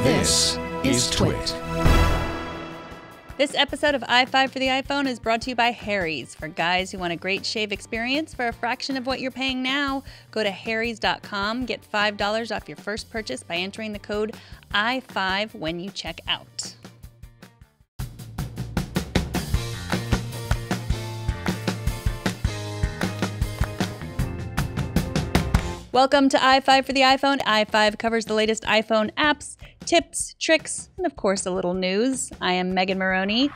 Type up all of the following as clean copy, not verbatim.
This is Twit. This episode of iFive for the iPhone is brought to you by Harry's. For guys who want a great shave experience for a fraction of what you're paying now, go to harrys.com, get $5 off your first purchase by entering the code iFive when you check out. Welcome to iFive for the iPhone. iFive covers the latest iPhone apps, tips, tricks, and of course a little news. I am Megan Morrone.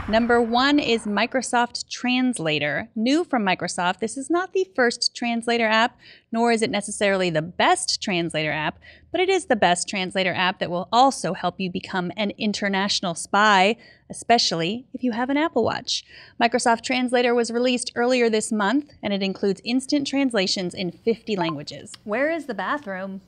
Number 1 is Microsoft Translator. New from Microsoft, this is not the first translator app, nor is it necessarily the best translator app, but it is the best translator app that will also help you become an international spy, especially if you have an Apple Watch. Microsoft Translator was released earlier this month, and it includes instant translations in 50 languages. Where is the bathroom?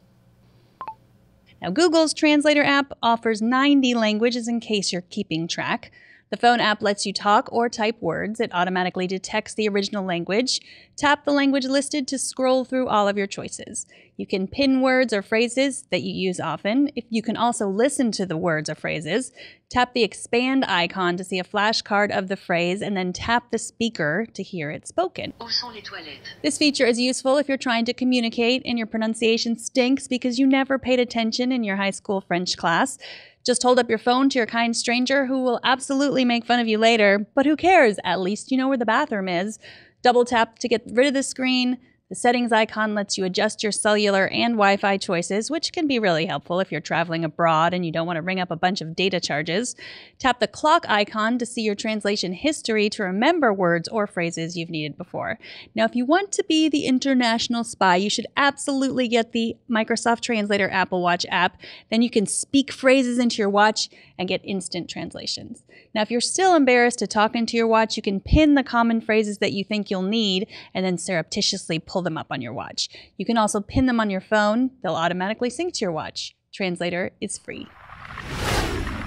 Now, Google's Translator app offers 90 languages in case you're keeping track. The phone app lets you talk or type words. It automatically detects the original language. Tap the language listed to scroll through all of your choices. You can pin words or phrases that you use often. You can also listen to the words or phrases. Tap the expand icon to see a flashcard of the phrase, and then tap the speaker to hear it spoken. This feature is useful if you're trying to communicate and your pronunciation stinks because you never paid attention in your high school French class. Just hold up your phone to your kind stranger who will absolutely make fun of you later, but who cares? At least you know where the bathroom is. Double tap to get rid of the screen. The settings icon lets you adjust your cellular and Wi-Fi choices, which can be really helpful if you're traveling abroad and you don't want to ring up a bunch of data charges. Tap the clock icon to see your translation history to remember words or phrases you've needed before. Now, if you want to be the international spy, you should absolutely get the Microsoft Translator Apple Watch app. Then you can speak phrases into your watch and get instant translations. Now, if you're still embarrassed to talk into your watch, you can pin the common phrases that you think you'll need and then surreptitiously pull them up on your watch. You can also pin them on your phone. They'll automatically sync to your watch. Translator is free.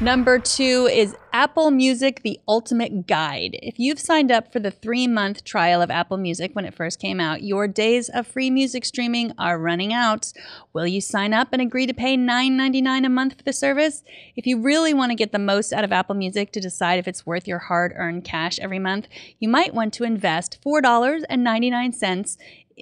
Number 2 is Apple Music, the Ultimate Guide. If you've signed up for the 3-month trial of Apple Music when it first came out, your days of free music streaming are running out. Will you sign up and agree to pay $9.99 a month for the service? If you really want to get the most out of Apple Music to decide if it's worth your hard-earned cash every month, you might want to invest $4.99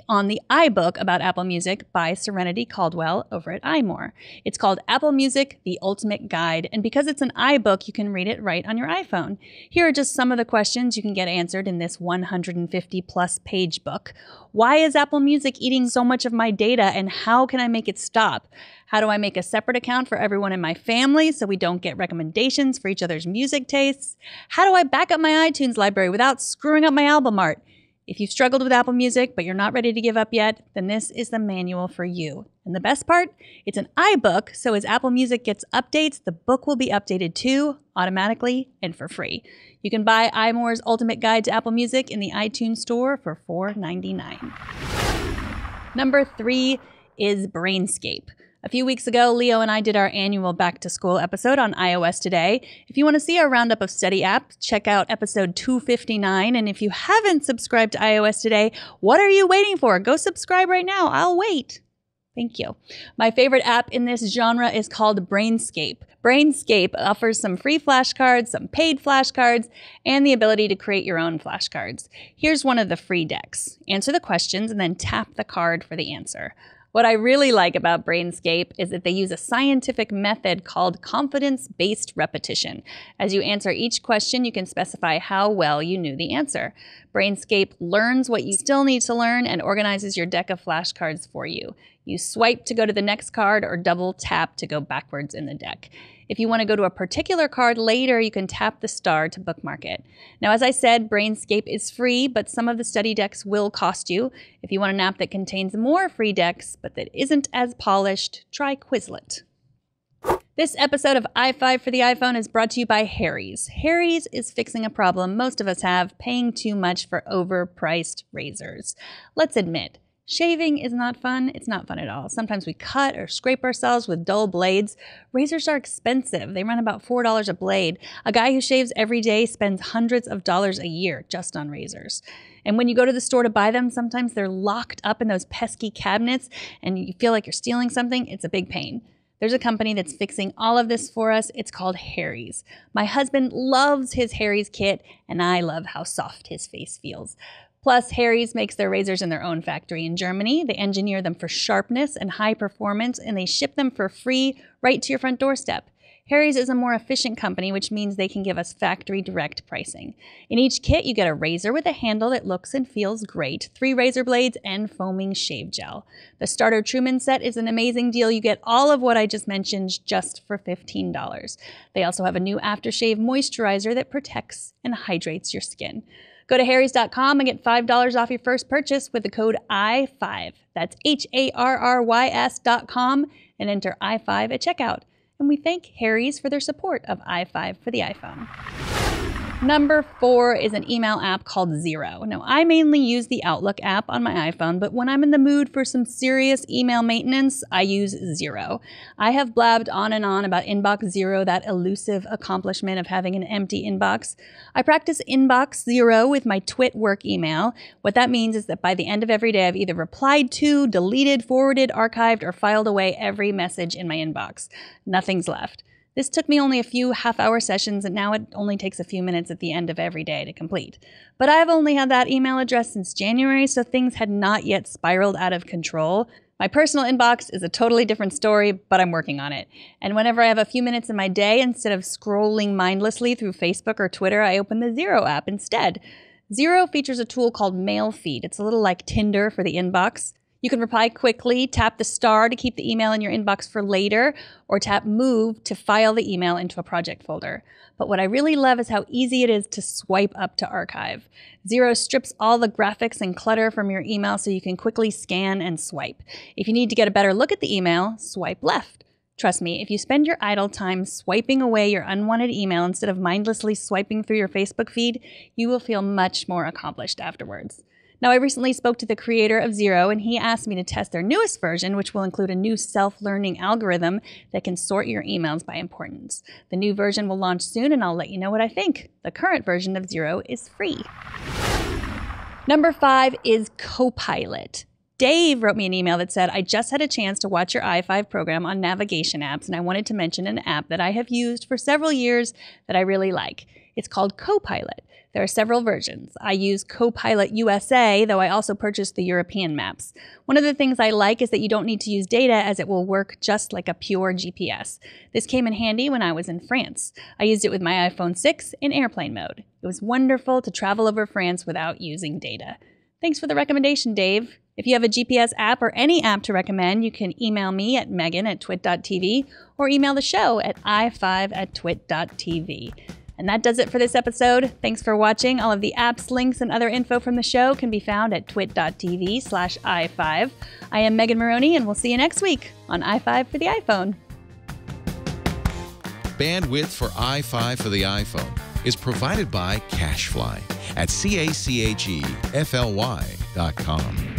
on the iBook about Apple Music by Serenity Caldwell over at iMore. It's called Apple Music, the Ultimate Guide, and because it's an iBook, you can read it right on your iPhone. Here are just some of the questions you can get answered in this 150-plus page book. Why is Apple Music eating so much of my data, and how can I make it stop? How do I make a separate account for everyone in my family so we don't get recommendations for each other's music tastes? How do I back up my iTunes library without screwing up my album art? If you've struggled with Apple Music, but you're not ready to give up yet, then this is the manual for you. And the best part, it's an iBook, so as Apple Music gets updates, the book will be updated too, automatically and for free. You can buy iMore's Ultimate Guide to Apple Music in the iTunes Store for $4.99. Number 3 is Brainscape. A few weeks ago, Leo and I did our annual Back to School episode on iOS Today. If you want to see our roundup of study apps, check out episode 259. And if you haven't subscribed to iOS Today, what are you waiting for? Go subscribe right now. I'll wait. Thank you. My favorite app in this genre is called Brainscape. Brainscape offers some free flashcards, some paid flashcards, and the ability to create your own flashcards. Here's one of the free decks. Answer the questions and then tap the card for the answer. What I really like about Brainscape is that they use a scientific method called confidence-based repetition. As you answer each question, you can specify how well you knew the answer. Brainscape learns what you still need to learn and organizes your deck of flashcards for you. You swipe to go to the next card or double tap to go backwards in the deck. If you want to go to a particular card later, you can tap the star to bookmark it. Now, as I said, Brainscape is free, but some of the study decks will cost you. If you want an app that contains more free decks, but that isn't as polished, try Quizlet. This episode of iFive for the iPhone is brought to you by Harry's. Harry's is fixing a problem most of us have, paying too much for overpriced razors. Let's admit, shaving is not fun. It's not fun at all. Sometimes we cut or scrape ourselves with dull blades. Razors are expensive. They run about $4 a blade. A guy who shaves every day spends hundreds of dollars a year just on razors. And when you go to the store to buy them, sometimes they're locked up in those pesky cabinets and you feel like you're stealing something. It's a big pain. There's a company that's fixing all of this for us. It's called Harry's. My husband loves his Harry's kit, and I love how soft his face feels. Plus, Harry's makes their razors in their own factory in Germany. They engineer them for sharpness and high performance, and they ship them for free right to your front doorstep. Harry's is a more efficient company, which means they can give us factory direct pricing. In each kit, you get a razor with a handle that looks and feels great, 3 razor blades, and foaming shave gel. The starter Truman set is an amazing deal. You get all of what I just mentioned just for $15. They also have a new aftershave moisturizer that protects and hydrates your skin. Go to harrys.com and get $5 off your first purchase with the code iFive. That's HARRYS.com and enter iFive at checkout. And we thank Harry's for their support of iFive for the iPhone. Number 4 is an email app called Xero. Now, I mainly use the Outlook app on my iPhone, but when I'm in the mood for some serious email maintenance, I use Xero. I have blabbed on and on about Inbox Zero, that elusive accomplishment of having an empty inbox. I practice Inbox Zero with my Twit work email. What that means is that by the end of every day, I've either replied to, deleted, forwarded, archived, or filed away every message in my inbox. Nothing's left. This took me only a few half-hour sessions, and now it only takes a few minutes at the end of every day to complete. But I've only had that email address since January, so things had not yet spiraled out of control. My personal inbox is a totally different story, but I'm working on it. And whenever I have a few minutes in my day, instead of scrolling mindlessly through Facebook or Twitter, I open the Xero app instead. Xero features a tool called Mail Feed. It's a little like Tinder for the inbox. You can reply quickly, tap the star to keep the email in your inbox for later, or tap Move to file the email into a project folder. But what I really love is how easy it is to swipe up to archive. Xero strips all the graphics and clutter from your email so you can quickly scan and swipe. If you need to get a better look at the email, swipe left. Trust me, if you spend your idle time swiping away your unwanted email instead of mindlessly swiping through your Facebook feed, you will feel much more accomplished afterwards. Now, I recently spoke to the creator of Xero, and he asked me to test their newest version, which will include a new self-learning algorithm that can sort your emails by importance. The new version will launch soon, and I'll let you know what I think. The current version of Xero is free. Number 5 is Copilot. Dave wrote me an email that said, I just had a chance to watch your iFive program on navigation apps, and I wanted to mention an app that I have used for several years that I really like. It's called Copilot. There are several versions. I use Copilot USA, though I also purchased the European maps. One of the things I like is that you don't need to use data, as it will work just like a pure GPS. This came in handy when I was in France. I used it with my iPhone 6 in airplane mode. It was wonderful to travel over France without using data. Thanks for the recommendation, Dave. If you have a GPS app or any app to recommend, you can email me at megan@twit.tv or email the show at iFive@twit.tv. And that does it for this episode. Thanks for watching. All of the apps, links, and other info from the show can be found at twit.tv/iFive. I am Megan Morrone, and we'll see you next week on iFive for the iPhone. Bandwidth for iFive for the iPhone is provided by CacheFly at CACHEFLY.com.